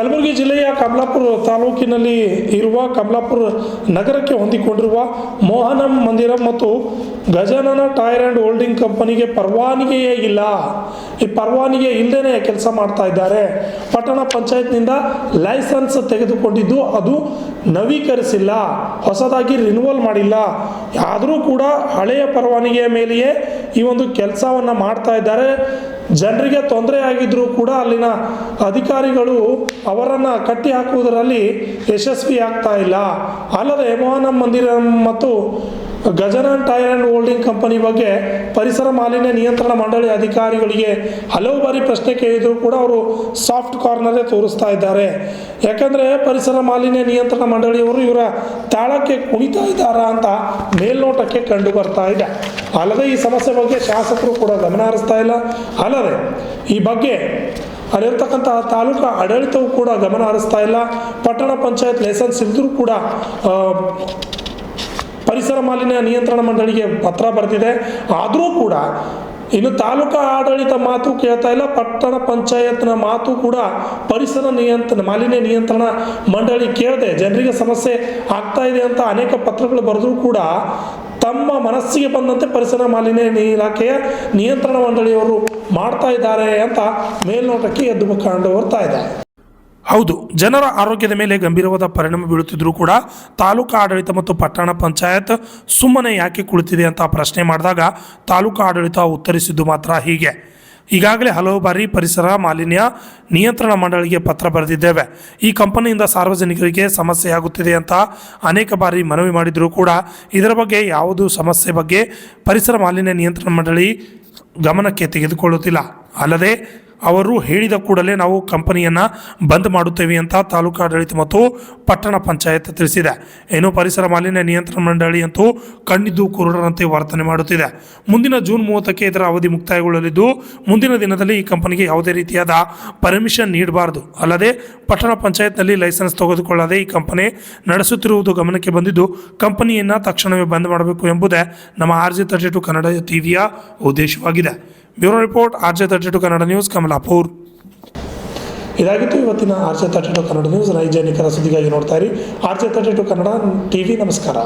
ಕಲಬುರಗಿ ಜಿಲ್ಲೆಯ ಕಮಲಾಪುರ ತಾಲೂಕಿನಲ್ಲಿ ಇರುವ ಕಮಲಾಪುರ ನಗರಕ್ಕೆ ಹೊಂದಿಕೊಂಡಿರುವ ಮೋಹನಂ ಮಂದಿರಂ ಮತ್ತು ಗಜಾನನ ಟೈರ್ ಆ್ಯಂಡ್ ಹೋಲ್ಡಿಂಗ್ ಕಂಪನಿಗೆ ಪರವಾನಗಿಯೇ ಇಲ್ಲ. ಈ ಪರವಾನಗಿ ಇಲ್ಲದೇ ಕೆಲಸ ಮಾಡ್ತಾ ಇದ್ದಾರೆ. ಪಟ್ಟಣ ಪಂಚಾಯತ್ನಿಂದ ಲೈಸೆನ್ಸ್ ತೆಗೆದುಕೊಂಡಿದ್ದು ಅದು ನವೀಕರಿಸಿಲ್ಲ, ಹೊಸದಾಗಿ ರಿನ್ಯೂವಲ್ ಮಾಡಿಲ್ಲ. ಆದರೂ ಕೂಡ ಹಳೆಯ ಪರವಾನಗಿಯ ಮೇಲೆಯೇ ಈ ಒಂದು ಕೆಲಸವನ್ನು ಮಾಡ್ತಾ ಇದ್ದಾರೆ. ಜನರಿಗೆ ತೊಂದರೆ ಆಗಿದ್ದರೂ ಕೂಡ ಅಲ್ಲಿನ ಅಧಿಕಾರಿಗಳು ಅವರನ್ನು ಕಟ್ಟಿ ಹಾಕುವುದರಲ್ಲಿ ಯಶಸ್ವಿ ಆಗ್ತಾ ಇಲ್ಲ. ಅಲ್ಲದೆ ಮೋಹನಂ ಮಂದಿರಂ ಮತ್ತು Gajanana tyre and holding company ಬಗ್ಗೆ ಪರಿಸರ ಮಾಲಿನ್ಯ ನಿಯಂತ್ರಣ ಮಂಡಳಿ ಅಧಿಕಾರಿಗಳಿಗೆ ಹಲವು ಬಾರಿ ಪ್ರಶ್ನೆ ಕೇಳಿದರೂ ಕೂಡ ಅವರು ಸಾಫ್ಟ್ ಕಾರ್ನರೇ ತೋರಿಸ್ತಾ ಇದ್ದಾರೆ. ಯಾಕಂದರೆ ಪರಿಸರ ಮಾಲಿನ್ಯ ನಿಯಂತ್ರಣ ಮಂಡಳಿಯವರು ಇವರ ತಾಳಕ್ಕೆ ಕುಣಿತಾ ಇದ್ದಾರಾ ಅಂತ ಮೇಲ್ನೋಟಕ್ಕೆ ಕಂಡು ಬರ್ತಾ ಇದೆ. ಅಲ್ಲದೆ ಈ ಸಮಸ್ಯೆ ಬಗ್ಗೆ ಶಾಸಕರು ಕೂಡ ಗಮನ ಹರಿಸ್ತಾ ಇಲ್ಲ. ಅಲ್ಲದೆ ಈ ಬಗ್ಗೆ ಅಲ್ಲಿರ್ತಕ್ಕಂತಹ ತಾಲೂಕು ಆಡಳಿತವು ಕೂಡ ಗಮನ ಹರಿಸ್ತಾ ಇಲ್ಲ. ಪಟ್ಟಣ ಪಂಚಾಯತ್ ಲೈಸೆನ್ಸ್ ಇದ್ದರೂ ಕೂಡ ಪರಿಸರ ಮಾಲಿನ್ಯ ನಿಯಂತ್ರಣ ಮಂಡಳಿಗೆ ಪತ್ರ ಬರೆದಿದೆ. ಆದರೂ ಕೂಡ ಇನ್ನು ತಾಲೂಕಾ ಆಡಳಿತ ಮಾತು ಕೇಳ್ತಾ ಇಲ್ಲ, ಪಟ್ಟಣ ಪಂಚಾಯತ್ನ ಮಾತು ಕೂಡ ಪರಿಸರ ಮಾಲಿನ್ಯ ನಿಯಂತ್ರಣ ಮಂಡಳಿ ಕೇಳದೆ ಜನರಿಗೆ ಸಮಸ್ಯೆ ಆಗ್ತಾ ಇದೆ ಅಂತ ಅನೇಕ ಪತ್ರಗಳು ಬರೆದರೂ ಕೂಡ ತಮ್ಮ ಮನಸ್ಸಿಗೆ ಬಂದಂತೆ ಪರಿಸರ ಮಾಲಿನ್ಯ ಇಲಾಖೆಯ ನಿಯಂತ್ರಣ ಮಂಡಳಿಯವರು ಮಾಡ್ತಾ ಇದ್ದಾರೆ ಅಂತ ಮೇಲ್ನೋಟಕ್ಕೆ ಎದ್ದು ಕಂಡು ಬರ್ತಾ ಇದೆ. ಹೌದು, ಜನರ ಆರೋಗ್ಯದ ಮೇಲೆ ಗಂಭೀರವಾದ ಪರಿಣಾಮ ಬೀಳುತ್ತಿದ್ದರೂ ಕೂಡ ತಾಲೂಕು ಆಡಳಿತ ಮತ್ತು ಪಟ್ಟಣ ಪಂಚಾಯತ್ ಸುಮ್ಮನೆ ಯಾಕೆ ಕುಳಿತಿದೆ ಅಂತ ಪ್ರಶ್ನೆ ಮಾಡಿದಾಗ ತಾಲೂಕು ಆಡಳಿತ ಉತ್ತರಿಸಿದ್ದು ಮಾತ್ರ ಹೀಗೆ: ಈಗಾಗಲೇ ಹಲವು ಬಾರಿ ಪರಿಸರ ಮಾಲಿನ್ಯ ನಿಯಂತ್ರಣ ಮಂಡಳಿಗೆ ಪತ್ರ ಬರೆದಿದ್ದೇವೆ. ಈ ಕಂಪನಿಯಿಂದ ಸಾರ್ವಜನಿಕರಿಗೆ ಸಮಸ್ಯೆಯಾಗುತ್ತಿದೆ ಅಂತ ಅನೇಕ ಬಾರಿ ಮನವಿ ಮಾಡಿದರೂ ಕೂಡ ಇದರ ಬಗ್ಗೆ ಯಾವುದೂ ಸಮಸ್ಯೆ ಬಗ್ಗೆ ಪರಿಸರ ಮಾಲಿನ್ಯ ನಿಯಂತ್ರಣ ಮಂಡಳಿ ಗಮನಕ್ಕೆ ತೆಗೆದುಕೊಳ್ಳುತ್ತಿಲ್ಲ. ಅಲ್ಲದೆ ಅವರು ಹೇಳಿದ ಕೂಡಲೇ ನಾವು ಕಂಪನಿಯನ್ನು ಬಂದ್ ಮಾಡುತ್ತೇವೆ ಅಂತ ತಾಲೂಕು ಆಡಳಿತ ಮತ್ತು ಪಟ್ಟಣ ಪಂಚಾಯತ್ ತಿಳಿಸಿದೆ. ಏನು ಪರಿಸರ ಮಾಲಿನ್ಯ ನಿಯಂತ್ರಣ ಮಂಡಳಿ ಅಂತೂ ಕಣ್ಣಿದ್ದು ಕುರುಡರಂತೆ ವರ್ತನೆ ಮಾಡುತ್ತಿದೆ. ಮುಂದಿನ ಜೂನ್ 30ಕ್ಕೆ ಇದರ ಅವಧಿ ಮುಕ್ತಾಯಗೊಳ್ಳಲಿದ್ದು ಮುಂದಿನ ದಿನದಲ್ಲಿ ಈ ಕಂಪನಿಗೆ ಯಾವುದೇ ರೀತಿಯಾದ ಪರ್ಮಿಷನ್ ನೀಡಬಾರದು. ಅಲ್ಲದೆ ಪಟ್ಟಣ ಪಂಚಾಯತ್ನಲ್ಲಿ ಲೈಸೆನ್ಸ್ ತೆಗೆದುಕೊಳ್ಳದೆ ಈ ಕಂಪನಿ ನಡೆಸುತ್ತಿರುವುದು ಗಮನಕ್ಕೆ ಬಂದಿದ್ದು ಕಂಪನಿಯನ್ನು ತಕ್ಷಣವೇ ಬಂದ್ ಮಾಡಬೇಕು ಎಂಬುದೇ ನಮ್ಮ RJ32 ಕನ್ನಡ ಟಿವಿಯ ಉದ್ದೇಶವಾಗಿದೆ. Bureau report, RJ32 Kannada news, Kamalapur. ಇದಾಗಿತ್ತು ಇವತ್ತಿನ RJ32 ಕನ್ನಡ ನ್ಯೂಸ್. ನೈಜ ನಿಖರ ಸುದ್ದಿಗಾಗಿ ನೋಡ್ತಾ ಇರಿ RJ32 ಕನ್ನಡ ಟಿವಿ. ನಮಸ್ಕಾರ.